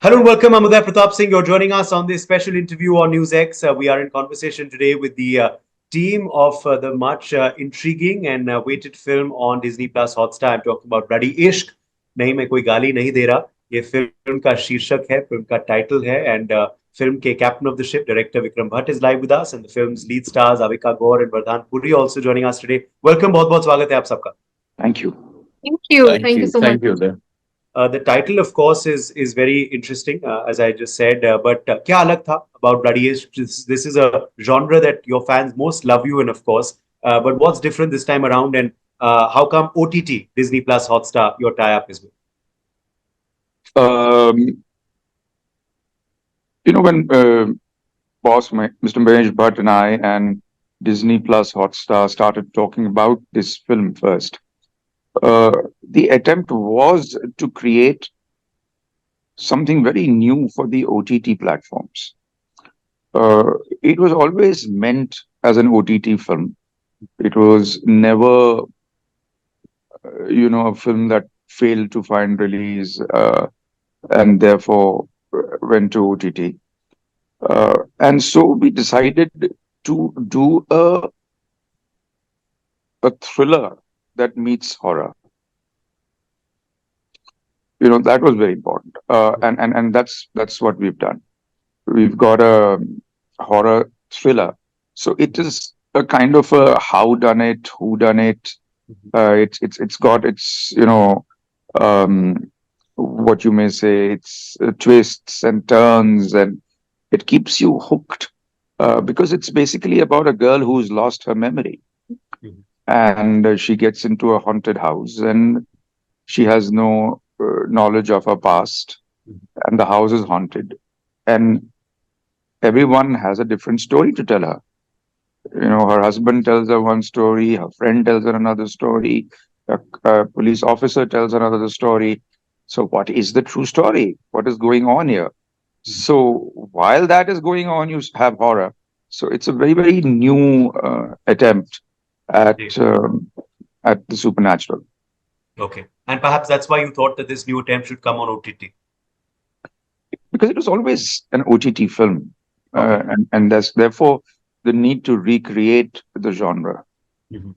Hello and welcome. I'm Uday Pratap Singh. You're joining us on this special interview on NewsX. We are in conversation today with the team of the much intriguing and waited film on Disney Plus Hotstar. I'm talking about Bloody Ishq. नहीं मैं कोई गाली नहीं दे रहा. ये film का शीर्षक है, फिल्म का टाइटल है, and film के captain of the ship, director Vikram Bhatt is live with us, and the film's lead stars Avika Gor and Vardhan Puri also joining us today. Welcome, बहुत बहुत स्वागत है आप सबका. Thank you. Thank you. Thank Thank you you. so much. Thank you, Uday. The title, of course, is very interesting, as I just said. But क्या अलग था about Bloody Ishq? This is a genre that your fans most love you in, of course. But what's different this time around, and how come OTT Disney Plus Hotstar your tie-up is with? Um, when Mr. Mahesh Bhatt and I and Disney Plus Hotstar started talking about this film first, the attempt was to create something very new for the OTT platforms. It was always meant as an OTT film. It was never, a film that failed to find release and therefore went to OTT. And so we decided to do a thriller that meets horror. That was very important. And that's what we've done. We've got a horror thriller. So it is a kind of a whodunit, whodunit. It's got its, what you may say, it's twists and turns, and it keeps you hooked because it's basically about a girl who's lost her memory. Mhm. And she gets into a haunted house and she has no knowledge of her past, and the house is haunted, and everyone has a different story to tell her. Her husband tells her one story, her friend tells her another story, a police officer tells her another story. So what is the true story? What is going on here? So while that is going on, you have horror. So it's a very, very new attempt at the supernatural. Okay. And perhaps that's why you thought that this new attempt should come on OTT. Because it was always an OTT film. Okay. And there's therefore the need to recreate the genre. Mhm.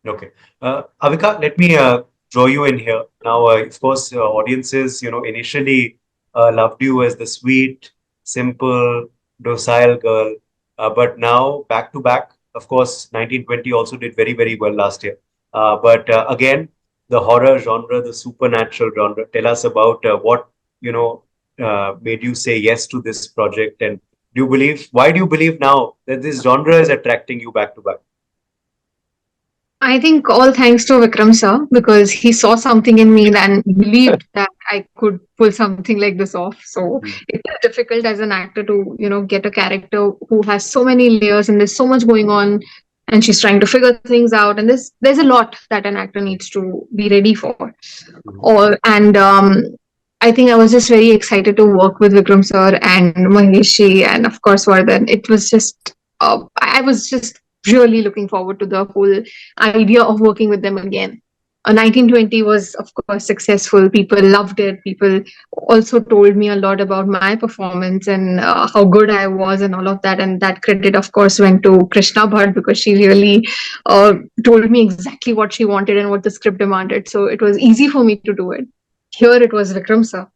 Okay. Avika, let me draw you in here. Now, of course, audiences, initially loved you as the sweet, simple, docile girl. But now, back to back, of course, 1920 also did very, very well last year. But again, the horror genre, the supernatural genre. Tell us about what, made you say yes to this project. And why do you believe now that this genre is attracting you back to back? I think all thanks to Vikram sir, because he saw something in me and believed that I could pull something like this off. So it is difficult as an actor to, get a character who has so many layers and there's so much going on, and she's trying to figure things out, and there's a lot that an actor needs to be ready for. I think I was just very excited to work with Vikram sir and Maheshi and of course Vardhan. It was just I was just really looking forward to the whole idea of working with them again. 1920 was, of course, successful. People loved it. People also told me a lot about my performance and how good I was and all of that. And that credit, of course, went to Krishna Bhatt because she really told me exactly what she wanted and what the script demanded. So it was easy for me to do it. Here it was Vikram sir.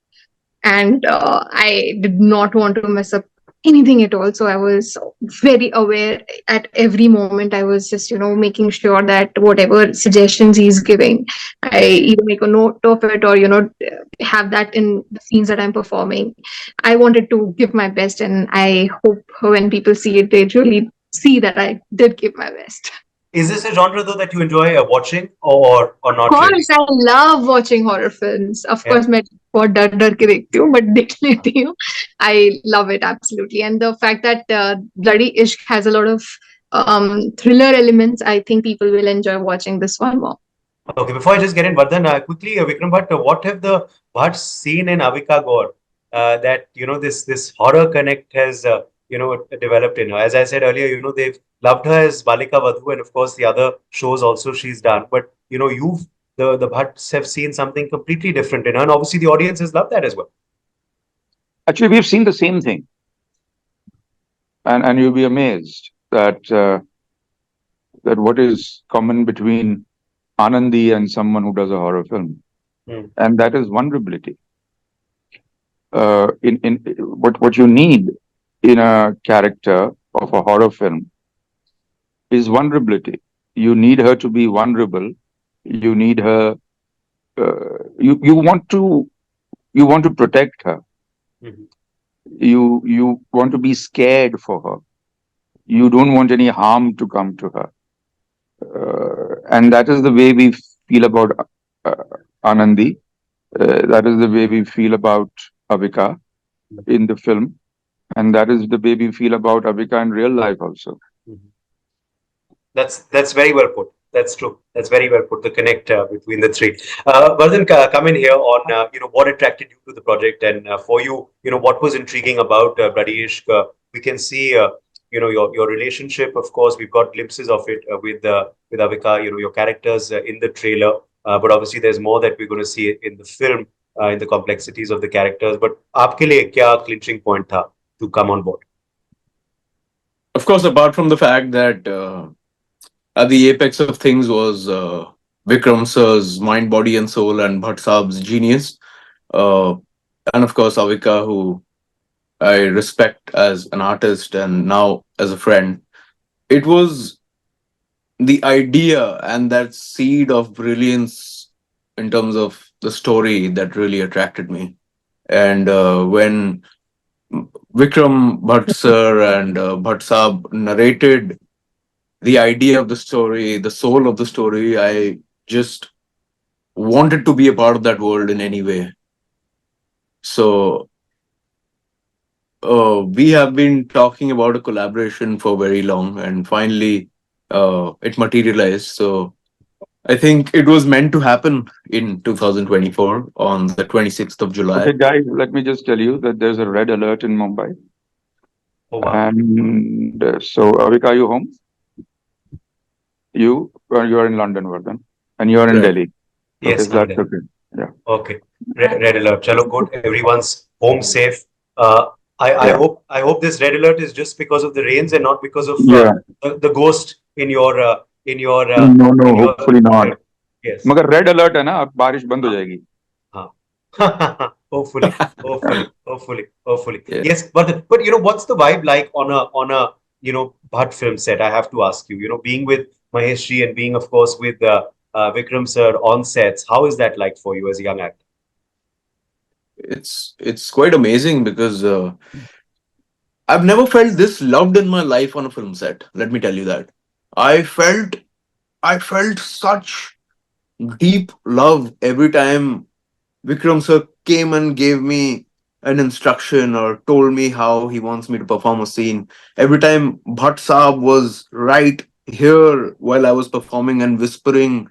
And I did not want to mess up anything at all. So I was very aware at every moment. I was just, making sure that whatever suggestions he's giving, I either make a note of it or, have that in the scenes that I'm performing. I wanted to give my best, and I hope when people see it, they really see that I did give my best. Is this a genre though that you enjoy watching or not? Of course, really? I love watching horror films. Of course, मैं बहुत डर डर के देखती हूँ, but देख लेती हूँ. I love it absolutely, and the fact that Bloody Ishq has a lot of thriller elements, I think people will enjoy watching this one more. Okay, before I just get in, Vardhan, quickly, Vikram Bhatt, what have the Bhatts seen in Avika Gor that this horror connect has developed in her? As I said earlier, they've loved her as Balika Vadhu, and of course the other shows also she's done. But the Bhatts have seen something completely different in her, and obviously the audiences love that as well. Actually, we've seen the same thing, and you'll be amazed that what is common between Anandi and someone who does a horror film, Mm, and that is vulnerability. In what you need in a character of a horror film is vulnerability. You need her to be vulnerable. You need her. You want to protect her. mhm. You want to be scared for her. You don't want any harm to come to her. And that is the way we feel about uh, Anandi. That is the way we feel about Avika in the film, and that is the way we feel about Avika in real life also. Mhm. That's very well put. That's true. That's very well put. The connect between the three. Vardhan, come in here on what attracted you to the project, and for you, what was intriguing about Bloody Ishq. We can see your relationship. Of course, we've got glimpses of it with Avika. Your characters in the trailer, but obviously there's more that we're going to see in the film, in the complexities of the characters. But आपके लिए क्या clinching point था to come on board? Of course, apart from the fact that at the apex of things was Vikram sir's mind, body, and soul, and Bhatt Saab's genius, uh, and of course Avika, who I respect as an artist and now as a friend. It was the idea and that seed of brilliance in terms of the story that really attracted me. And when Vikram Bhatt sir and Bhatt Saab narrated the idea of the story, the soul of the story, I just wanted to be a part of that world in any way. So we have been talking about a collaboration for very long, and finally it materialized. So I think it was meant to happen in 2024 on the 26th of July. Okay, guys, let me just tell you that there's a red alert in Mumbai. Oh wow. And so, Avika, are you home? You are in London, Vardhan, and you are in Correct. Delhi. Okay, Yes, so I'm that's there. okay. Yeah, Okay. Red alert. Chalo, good. Everyone's home safe. Uh, I yeah, hope this red alert is just because of the rains and not because of yeah. the ghost in your No, no, in your hopefully not. head. Yes. मगर red alert है ना, अब बारिश बंद हो हाँ, जाएगी. हाँ. Hopefully. Yeah. Yes, but what's the vibe like on a Bhatt film set? I have to ask you. Being with Mahesh ji and being of course with Vikram sir on sets. How is that like for you as a young actor? It's quite amazing because I've never felt this loved in my life on a film set. Let me tell you that. I felt I felt such deep love every time Vikram sir came and gave me an instruction or told me how he wants me to perform a scene. Every time Bhatt Saab was right here while I was performing and whispering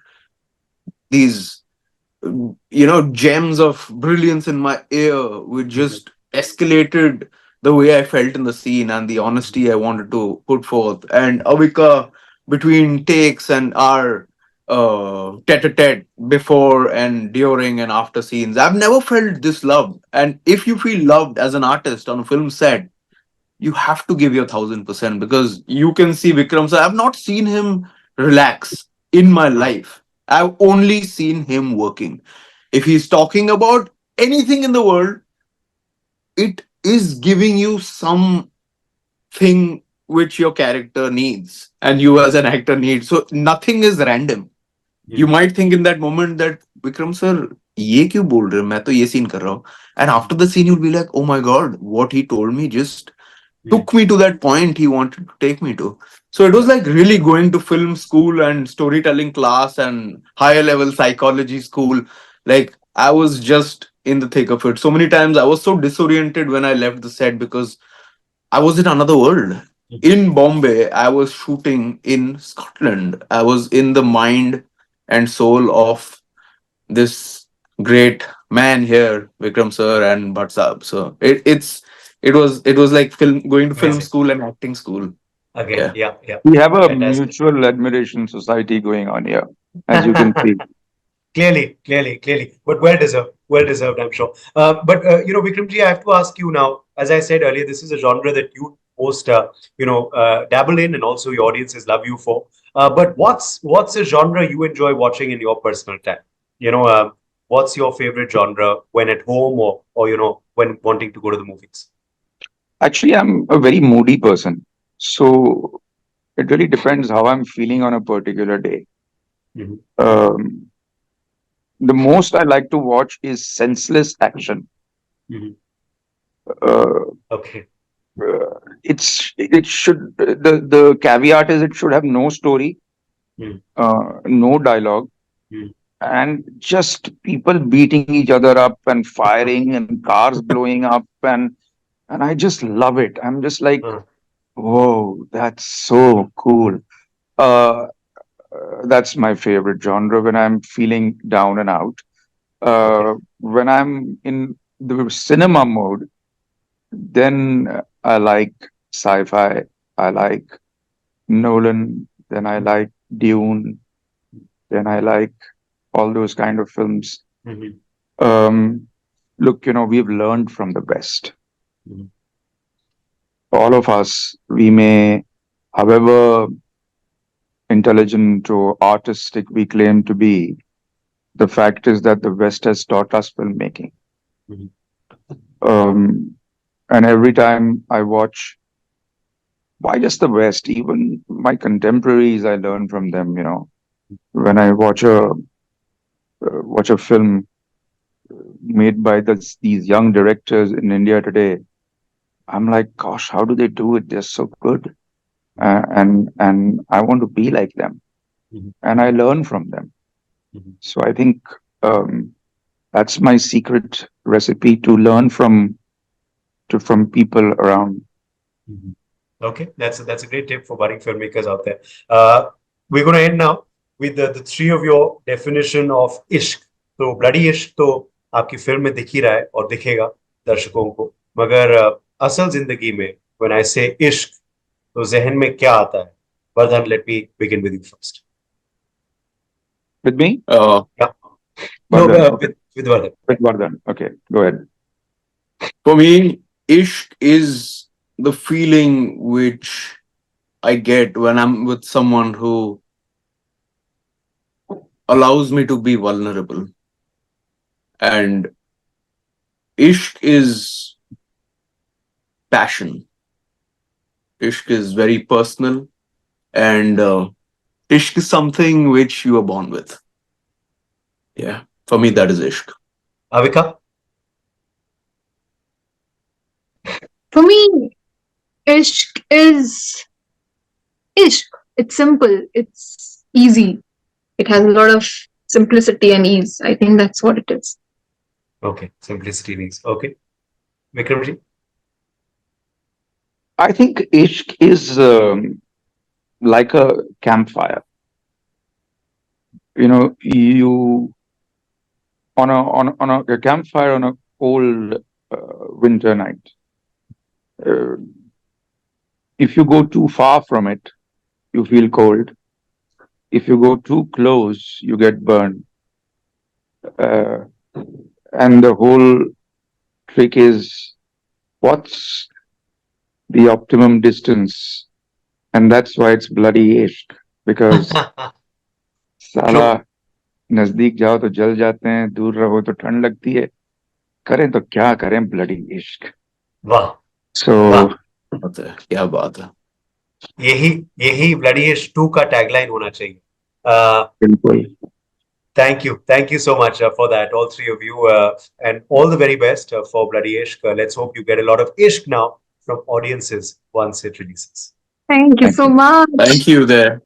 these gems of brilliance in my ear, which Mhm, just escalated the way I felt in the scene and the mhm, honesty I wanted to put forth. And Avika, between takes and our tete-a-tete before and during and after scenes, I've never felt this loved. And if you feel loved as an artist on a film set, you have to give your 1000% because you can see Vikram. So I've not seen him relax in my uh, life. I've only seen him working. If he's talking about anything in the world, it is giving you something which your character needs and you as an actor need. So nothing is random. You mhm, might think in that moment that Vikram sir, ये क्यों बोल रहे हो? मैं तो ये scene कर रहा हूँ. And mhm, after the scene, you'll be like, oh my god, what he told me just mhm. took me to that point he wanted to take me to. So it was Yeah. like really going to film school and storytelling class and higher level psychology school. Like I was just in the thick of it. So many times I was so disoriented when I left the set because I was in another world. Mhm. In Bombay, I was shooting in Scotland. I was in the mind and soul of this great man here, Vikram sir and Bhatt Saab. So it was like film going to film Amazing. school and acting school. Again, Yeah. yeah, yeah. We have a Fantastic. mutual admiration society going on here, as you can see. Clearly. But well deserved. Well deserved, I'm sure. But Vikramji, I have to ask you now. As I said earlier, this is a genre that you most dabble in, and also your audiences love you for. But what's a genre you enjoy watching in your personal time? You know, what's your favorite genre when at home or when wanting to go to the movies? Actually, I'm a very moody person. So it really depends how I'm feeling on a particular day. Mhm. Um, the most I like to watch is senseless action. Mhm. Uh, Okay. it should the caveat is it should have no story, Mhm. no dialogue, Mhm. and just people beating each other up and firing and cars blowing up and I just love it. I'm just like, Uh, whoa, that's so cool. Uh, that's my favorite genre when I'm feeling down and out. okay. When I'm in the cinema mode, then I like sci-fi. I like Nolan. Then I Mhm. like Dune. Then I like all those kind of films. Mhm. Um, look, we've learned from the best. Mhm. All of us, we may, however intelligent or artistic we claim to be, the fact is that the West has taught us filmmaking. Mhm. Um, and every time I watch, why just the West? Even my contemporaries, I learn from them. When I watch a film made by these young directors in India today, I'm like, gosh, how do they do it? They're so good, and I want to be like them, Mhm. and I learn from them. Mhm. So I think um, that's my secret recipe to learn from people around. Mhm. Okay, that's a great tip for budding filmmakers out there. Uh, we're going to end now with the three of your definition of इश्क. तो bloody इश्क तो आपकी film में दिख ही रहा है और दिखेगा दर्शकों को, मगर असल जिंदगी में when I say इश्क तो जहन में क्या आता है? Vardhan, let me begin with you first. With me, Uh, Yeah. No, Vardhan. Okay, with Vardhan. with Vardhan. Okay, go ahead. for me, ishq is the feeling which I get when I'm with someone who allows me to be vulnerable. And ishq is passion. Ishq is very personal, and ishq is something which you are born with. Yeah, for me, that is ishq. Avika? For me, ishq is ishq. It's simple. It's easy. It has a lot of simplicity and ease. I think that's what it is. Okay, simplicity means. Okay. Vikramji? I think ishq is like a campfire. You on a campfire on a cold winter night. Uh, if you go too far from it, you feel cold. If you go too close, you get burned. Uh, and the whole trick is what's the optimum distance, and that's why it's bloody ishq because साला True. नजदीक जाओ तो जल जाते हैं, दूर रहो तो ठंड लगती है, करें तो क्या करें, ब्लडी इश्क. वाह वाह, So क्या बात है. यही यही ब्लडी इश्क 2 का टैगलाइन होना चाहिए. बिल्कुल. Thank you so much for that, all three of you, and all the very best for Bloody Ishq. Let's hope you get a lot of Ishq now from audiences once it releases. Thank you Thank so you. much. Thank you there.